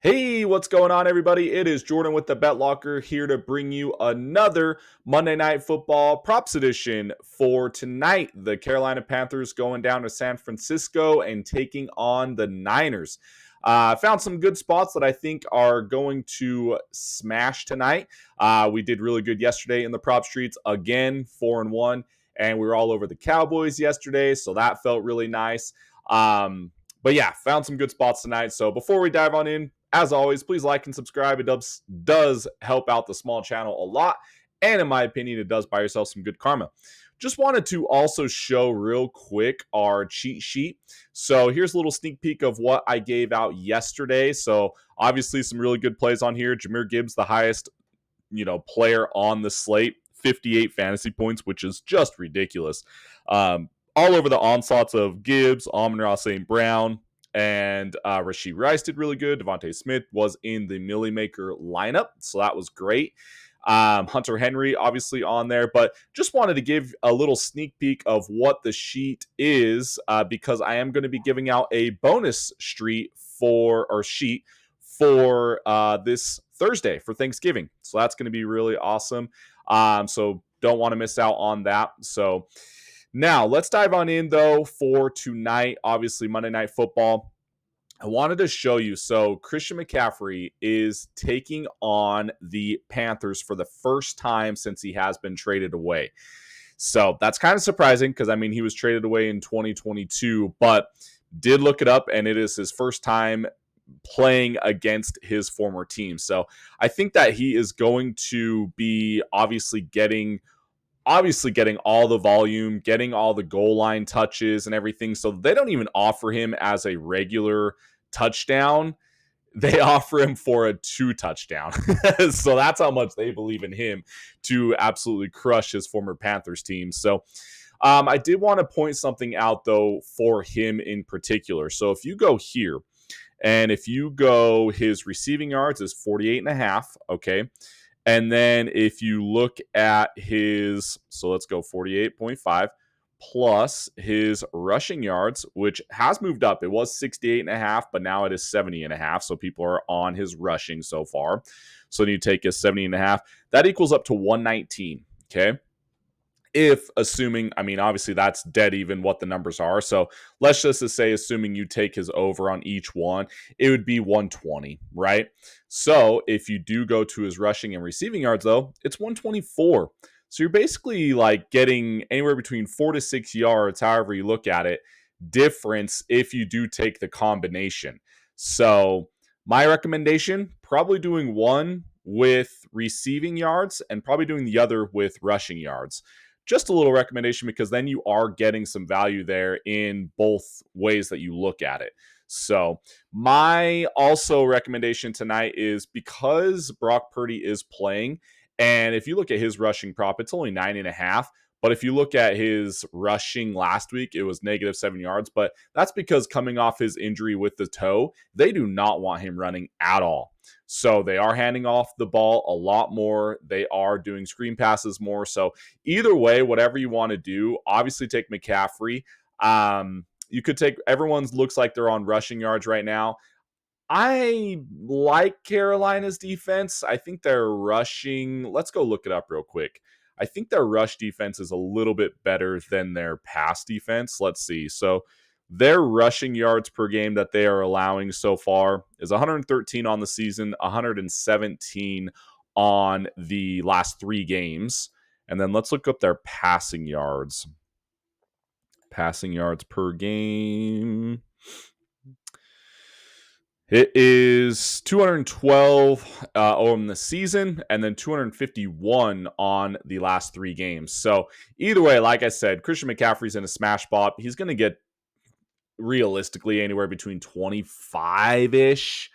Hey, what's going on, everybody? It is Jordan with the Bet Locker here to bring you another Monday Night Football props edition for tonight. The Carolina Panthers going down to San Francisco and taking on the Niners. I found some good spots that I think are going to smash tonight. We did really good yesterday in the prop streets again, 4-1, and we were all over the Cowboys yesterday, so that felt really nice. But yeah, found some good spots tonight. So before we dive on in, as always, please like and subscribe. It does help out the small channel a lot. And in my opinion, it does buy yourself some good karma. Just wanted to also show real quick our cheat sheet. So here's a little sneak peek of what I gave out yesterday. So obviously some really good plays on here. Jahmyr Gibbs, the highest, player on the slate, 58 fantasy points, which is just ridiculous. All over the onslaughts of Gibbs, Amon-Ra St. Brown, and Rashee Rice did really good. Devontae Smith was in the Millie Maker lineup, so that was great. Hunter Henry obviously on there, but just wanted to give a little sneak peek of what the sheet is because I am going to be giving out a bonus sheet for this Thursday for Thanksgiving. So that's going to be really awesome. So don't want to miss out on that. So now let's dive on in though for tonight. Obviously Monday Night Football. I wanted to show you. So Christian McCaffrey is taking on the Panthers for the first time since he has been traded away. So that's kind of surprising because, he was traded away in 2022, but did look it up, and it is his first time playing against his former team. So I think that he is going to be obviously getting all the volume, getting all the goal line touches and everything. So they don't even offer him as a regular touchdown. They offer him for a 2 touchdown. So that's how much they believe in him to absolutely crush his former Panthers team. So I did want to point something out, though, for him in particular. So if you go here, and if you go, his receiving yards is 48.5, okay? And then if you look at so let's go 48.5 plus his rushing yards, which has moved up. It was 68.5, but now it is 70.5. So people are on his rushing so far. So then you take his 70.5. That equals up to 119, okay? If assuming, obviously that's dead even what the numbers are. So let's just say, assuming you take his over on each one, it would be 120, right? So if you do go to his rushing and receiving yards, though, it's 124. So you're basically like getting anywhere between 4 to 6 yards, however you look at it, difference if you do take the combination. So my recommendation, probably doing one with receiving yards and probably doing the other with rushing yards. Just a little recommendation because then you are getting some value there in both ways that you look at it. So my also recommendation tonight is because Brock Purdy is playing, and if you look at his rushing prop, it's only 9.5. But if you look at his rushing last week, it was negative 7 yards. But that's because coming off his injury with the toe, they do not want him running at all. So they are handing off the ball a lot more. They are doing screen passes more. So either way, whatever you want to do, obviously take McCaffrey. You could take everyone's looks like they're on rushing yards right now. I like Carolina's defense. I think their rushing, let's go look it up real quick. I think their rush defense is a little bit better than their pass defense. Let's see. So their rushing yards per game that they are allowing so far is 113 on the season, 117 on the last 3 games. And then let's look up their passing yards. Passing yards per game. It is 212 on the season and then 251 on the last 3 games. So either way, like I said, Christian McCaffrey's in a smash spot. He's going to get realistically anywhere between 25-ish,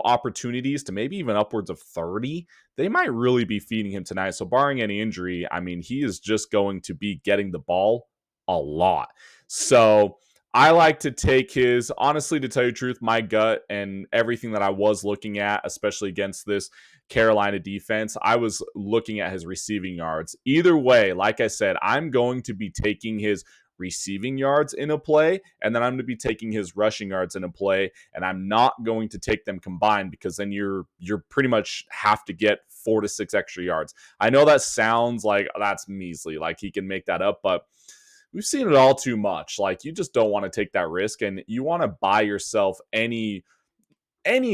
opportunities to maybe even upwards of 30. They might really be feeding him tonight. So barring any injury, he is just going to be getting the ball a lot. So I like to take his, honestly, to tell you the truth, my gut and everything that I was looking at, especially against this Carolina defense, I was looking at his receiving yards. Either way, like I said, I'm going to be taking his receiving yards in a play, and then I'm going to be taking his rushing yards in a play, and I'm not going to take them combined because then you're pretty much have to get 4 to 6 extra yards. I know that sounds like that's measly, like he can make that up, but we've seen it all too much. Like, you just don't want to take that risk, and you want to buy yourself any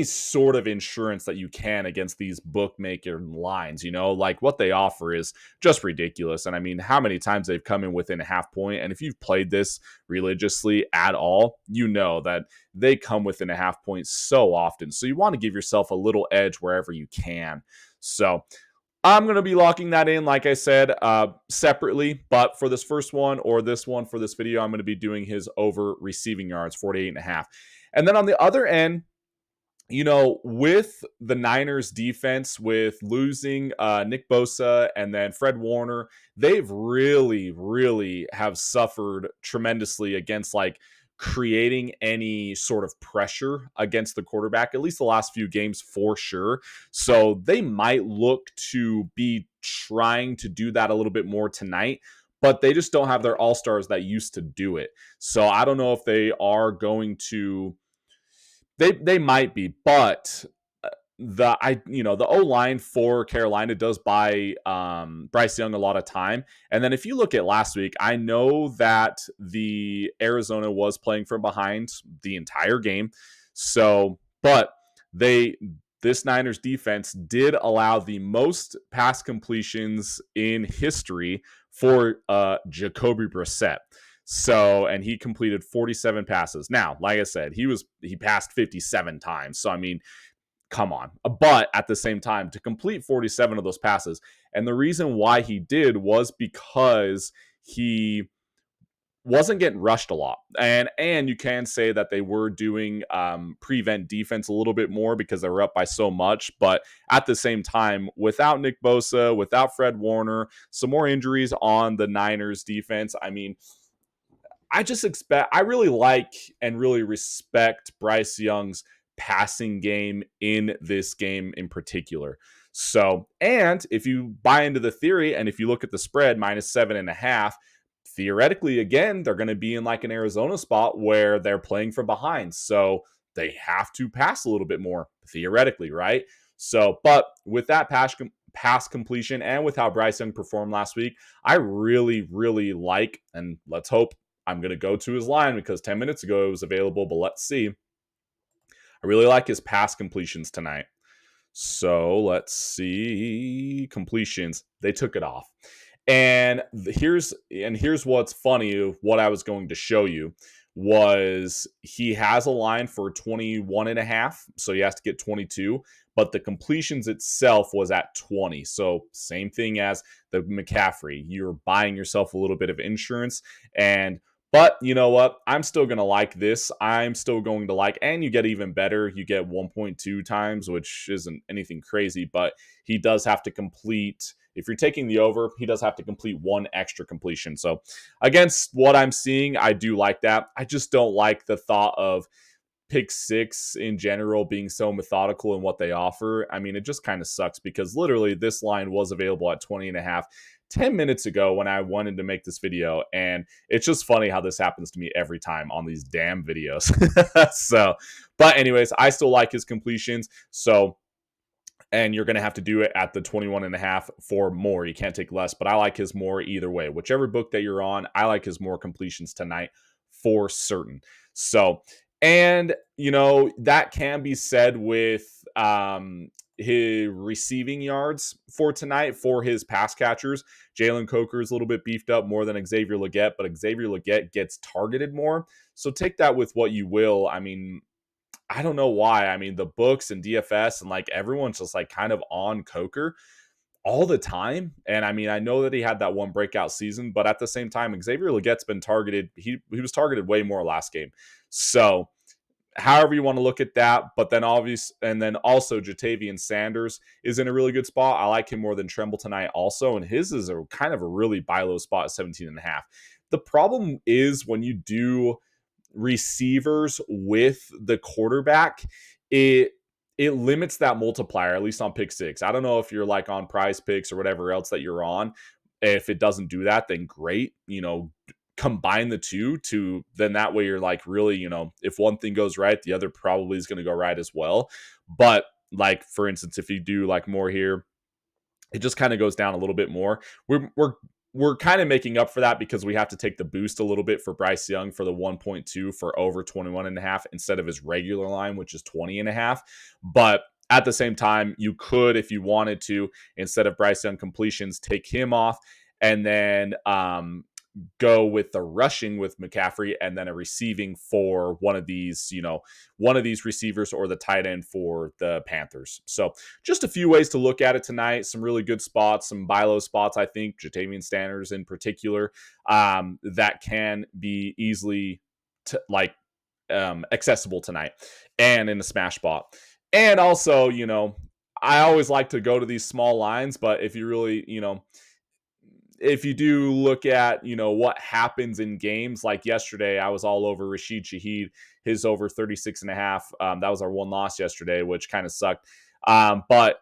sort of insurance that you can against these bookmaker lines. Like, what they offer is just ridiculous. And I mean, how many times they've come in within a half point, and if you've played this religiously at all, you know that they come within a half point so often. So you want to give yourself a little edge wherever you can. So I'm going to be locking that in, like I said, separately. But for this first one, or this one for this video, I'm going to be doing his over receiving yards, 48.5. And then on the other end, with the Niners defense, with losing Nick Bosa and then Fred Warner, they've really, really have suffered tremendously against like creating any sort of pressure against the quarterback, at least the last few games for sure. So they might look to be trying to do that a little bit more tonight, but they just don't have their all-stars that used to do it. So I don't know if they are going to. They might be, but the O line for Carolina does buy Bryce Young a lot of time. And then if you look at last week, I know that the Arizona was playing from behind the entire game. So, but this Niners defense did allow the most pass completions in history for Jacoby Brissett. So, and he completed 47 passes. Now, like I said, he passed 57 times. So, I mean, come on. But at the same time, to complete 47 of those passes, and the reason why he did was because he wasn't getting rushed a lot. And you can say that they were doing prevent defense a little bit more because they were up by so much. But at the same time, without Nick Bosa, without Fred Warner, some more injuries on the Niners defense, I mean, I really like and really respect Bryce Young's passing game in this game in particular. So, and if you buy into the theory and if you look at the spread -7.5, theoretically, again, they're going to be in like an Arizona spot where they're playing from behind. So they have to pass a little bit more, theoretically, right? So, but with that pass completion and with how Bryce Young performed last week, I really, really like, and let's hope I'm going to go to his line because 10 minutes ago it was available, but let's see. I really like his pass completions tonight. So let's see. Completions. They took it off. And here's what's funny. What I was going to show you was he has a line for 21.5. So he has to get 22. But the completions itself was at 20. So same thing as the McCaffrey. You're buying yourself a little bit of insurance. But you know what? I'm still going to like this. I'm still going to like, and you get even better. You get 1.2 times, which isn't anything crazy, but he does have to complete, if you're taking the over, he does have to complete one extra completion. So against what I'm seeing, I do like that. I just don't like the thought of pick six in general being so methodical in what they offer. I mean, it just kind of sucks because literally this line was available at 20.5 10 minutes ago when I wanted to make this video. And it's just funny how this happens to me every time on these damn videos. So, but anyways, I still like his completions. So, and you're going to have to do it at the 21.5 for more. You can't take less, but I like his more either way. Whichever book that you're on, I like his more completions tonight for certain. So, and that can be said with his receiving yards for tonight for his pass catchers. Jalen Coker is a little bit beefed up more than Xavier Legette, but Xavier Legette gets targeted more. So take that with what you will. I mean, I don't know why. I mean, the books and DFS and like everyone's just like kind of on Coker all the time. And I mean, I know that he had that one breakout season, but at the same time, Xavier Legette's been targeted. He was targeted way more last game. So however you want to look at that, but then obvious, and then also Jatavian Sanders is in a really good spot. I like him more than Tremble tonight also, and his is a kind of a really buy low spot at 17.5. The problem is when you do receivers with the quarterback, it limits that multiplier, at least on pick six. I don't know if you're like on Prize Picks or whatever else that you're on. If it doesn't do that, then great. combine the two to then that way you're like really, if one thing goes right, the other probably is going to go right as well. But like, for instance, if you do like more here, it just kind of goes down a little bit more. We're kind of making up for that because we have to take the boost a little bit for Bryce Young for the 1.2 for over 21.5 instead of his regular line, which is 20.5. But at the same time, you could, if you wanted to, instead of Bryce Young completions, take him off and then go with the rushing with McCaffrey and then a receiving for one of these receivers or the tight end for the Panthers. So just a few ways to look at it tonight. Some really good spots, some buy low spots, I think, Jatavian Sanders in particular, that can be easily accessible tonight and in a smash spot. And also, I always like to go to these small lines, but if you really, if you do look at, what happens in games like yesterday, I was all over Rashid Shaheed, his over 36.5. That was our one loss yesterday, which kind of sucked. But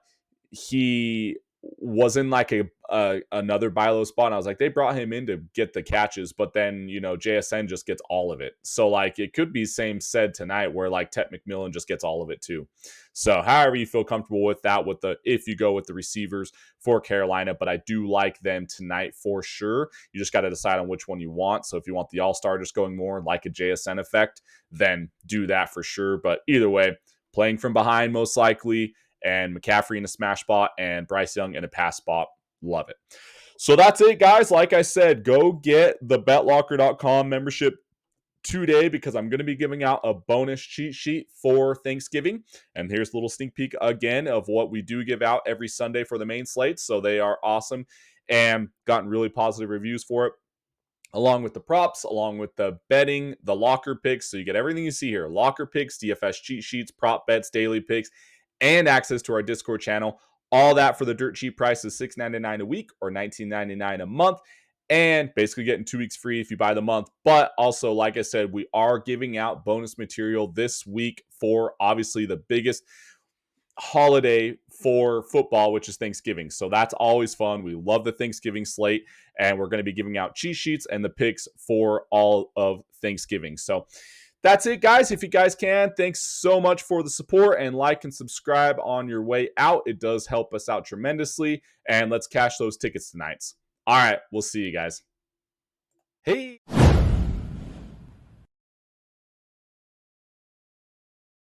he was in like another buy low spot. And I was like, they brought him in to get the catches, but then, JSN just gets all of it. So like it could be same said tonight where like Ted McMillan just gets all of it too. So however you feel comfortable with that, if you go with the receivers for Carolina, but I do like them tonight for sure. You just got to decide on which one you want. So if you want the all-star just going more like a JSN effect, then do that for sure. But either way, playing from behind most likely, and McCaffrey in a smash spot and Bryce Young in a pass spot. Love it. So that's it, guys. Like I said, go get the betlocker.com membership today because I'm going to be giving out a bonus cheat sheet for Thanksgiving. And here's a little sneak peek again of what we do give out every Sunday for the main slate. So they are awesome and gotten really positive reviews for it, along with the props, along with the betting, the locker picks. So you get everything you see here: locker picks, DFS cheat sheets, prop bets, daily picks, and access to our Discord channel. All that for the dirt cheap price of $6.99 a week or $19.99 a month. And basically getting 2 weeks free if you buy the month. But also, like I said, we are giving out bonus material this week for obviously the biggest holiday for football, which is Thanksgiving. So that's always fun. We love the Thanksgiving slate, and we're going to be giving out cheat sheets and the picks for all of Thanksgiving. So that's it, guys. If you guys can, thanks so much for the support, and like and subscribe on your way out. It does help us out tremendously. And let's cash those tickets tonight. All right, we'll see you guys. Hey.